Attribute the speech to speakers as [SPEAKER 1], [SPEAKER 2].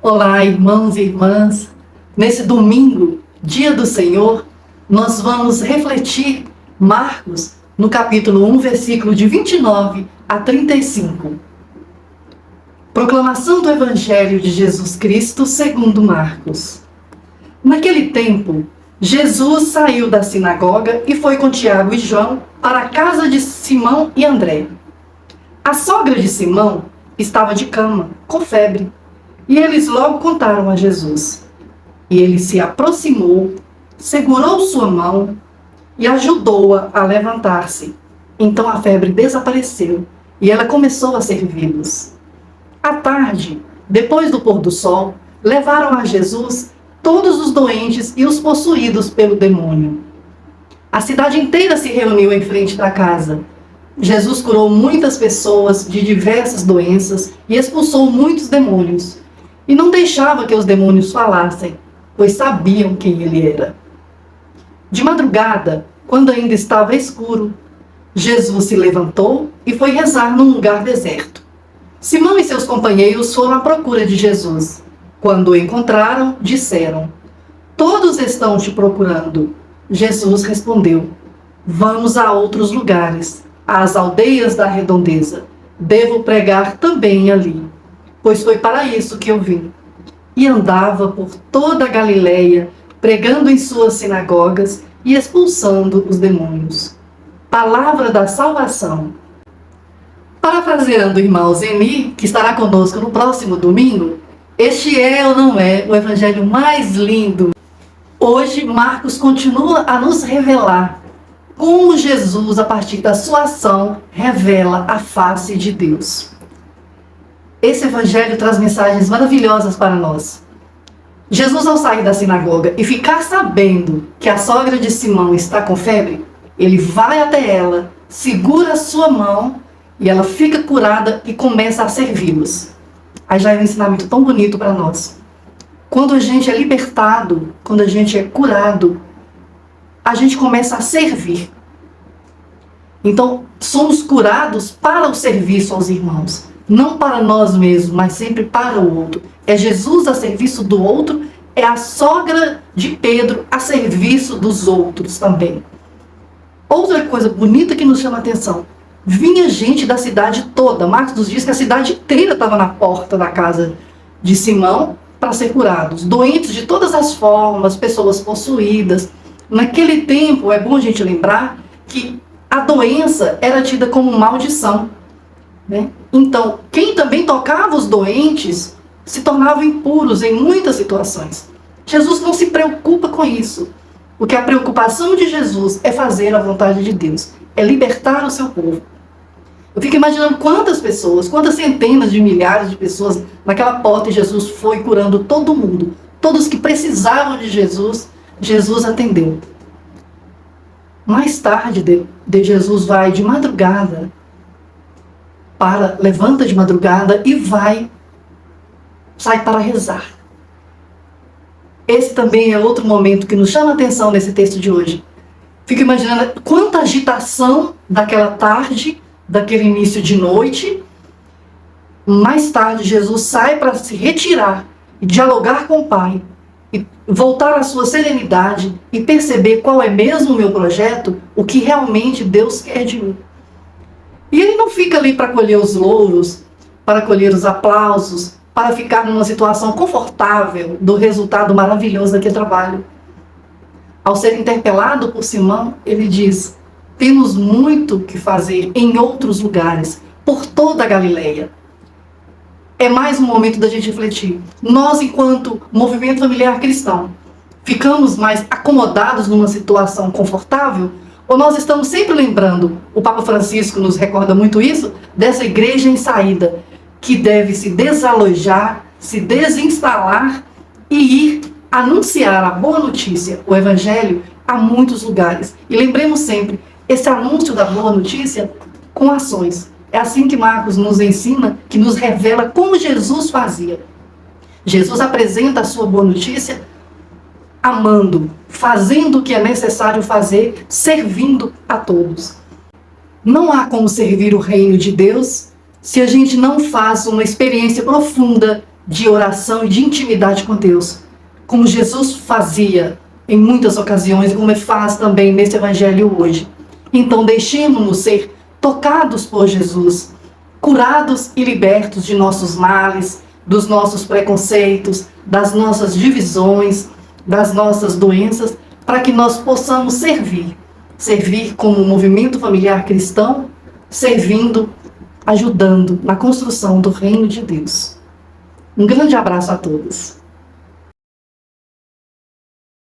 [SPEAKER 1] Olá, irmãos e irmãs. Nesse domingo, dia do Senhor, nós vamos refletir Marcos, no capítulo 1, versículo de 29 a 35. Proclamação do Evangelho de Jesus Cristo segundo Marcos. Naquele tempo, Jesus saiu da sinagoga e foi com Tiago e João para a casa de Simão e André. A sogra de Simão estava de cama, com febre, e eles logo contaram a Jesus. E ele se aproximou, segurou sua mão e ajudou-a a levantar-se. Então a febre desapareceu e ela começou a servi-los. À tarde, depois do pôr do sol, levaram a Jesus todos os doentes e os possuídos pelo demônio. A cidade inteira se reuniu em frente da casa. Jesus curou muitas pessoas de diversas doenças e expulsou muitos demônios. E não deixava que os demônios falassem, pois sabiam quem ele era. De madrugada, quando ainda estava escuro, Jesus se levantou e foi rezar num lugar deserto. Simão e seus companheiros foram à procura de Jesus. Quando o encontraram, disseram: "Todos estão te procurando." Jesus respondeu: "Vamos a outros lugares, às aldeias da redondeza. Devo pregar também ali, pois foi para isso que eu vim." E andava por toda a Galileia, pregando em suas sinagogas e expulsando os demônios. Palavra da salvação. Parafraseando o irmão Zeni, que estará conosco no próximo domingo, este é ou não é o evangelho mais lindo. Hoje, Marcos continua a nos revelar como Jesus, a partir da sua ação, revela a face de Deus. Esse evangelho traz mensagens maravilhosas para nós. Jesus, ao sair da sinagoga e ficar sabendo que a sogra de Simão está com febre, ele vai até ela, segura a sua mão e ela fica curada e começa a servi-los. Aí já é um ensinamento tão bonito para nós. Quando a gente é libertado, quando a gente é curado, a gente começa a servir. Então, somos curados para o serviço aos irmãos. Não para nós mesmos, mas sempre para o outro. É Jesus a serviço do outro, é a sogra de Pedro a serviço dos outros também. Outra coisa bonita que nos chama a atenção: vinha gente da cidade toda. Marcos nos diz que a cidade inteira estava na porta da casa de Simão para ser curados. Doentes de todas as formas, pessoas possuídas. Naquele tempo, é bom a gente lembrar que a doença era tida como maldição, né? Então, quem também tocava os doentes se tornava impuros em muitas situações. Jesus não se preocupa com isso. Porque a preocupação de Jesus é fazer a vontade de Deus, é libertar o seu povo. Eu fico imaginando quantas pessoas, quantas centenas de milhares de pessoas naquela porta, e Jesus foi curando todo mundo. Todos que precisavam de Jesus, Jesus atendeu. Mais tarde, Jesus vai de madrugada, levanta de madrugada e sai para rezar. Esse também é outro momento que nos chama a atenção nesse texto de hoje. Fico imaginando quanta agitação daquela tarde, daquele início de noite. Mais tarde, Jesus sai para se retirar e dialogar com o Pai, e voltar à sua serenidade e perceber qual é mesmo o meu projeto, o que realmente Deus quer de mim. E ele não fica ali para colher os louros, para colher os aplausos, para ficar numa situação confortável do resultado maravilhoso daquele trabalho. Ao ser interpelado por Simão, ele diz: "Temos muito que fazer em outros lugares, por toda a Galileia." É mais um momento da gente refletir. Nós, enquanto movimento familiar cristão, ficamos mais acomodados numa situação confortável? Ou nós estamos sempre lembrando, o Papa Francisco nos recorda muito isso, dessa igreja em saída, que deve se desalojar, se desinstalar e ir anunciar a boa notícia, o Evangelho, a muitos lugares. E lembremos sempre, esse anúncio da boa notícia com ações. É assim que Marcos nos ensina, que nos revela como Jesus fazia. Jesus apresenta a sua boa notícia amando, fazendo o que é necessário fazer, servindo a todos. Não há como servir o reino de Deus se a gente não faz uma experiência profunda de oração e de intimidade com Deus, como Jesus fazia em muitas ocasiões, como ele faz também nesse evangelho hoje. Então deixemos-nos ser tocados por Jesus, curados e libertos de nossos males, dos nossos preconceitos, das nossas divisões, das nossas doenças, para que nós possamos servir como um movimento familiar cristão, servindo, ajudando na construção do reino de Deus. Um grande abraço a todos.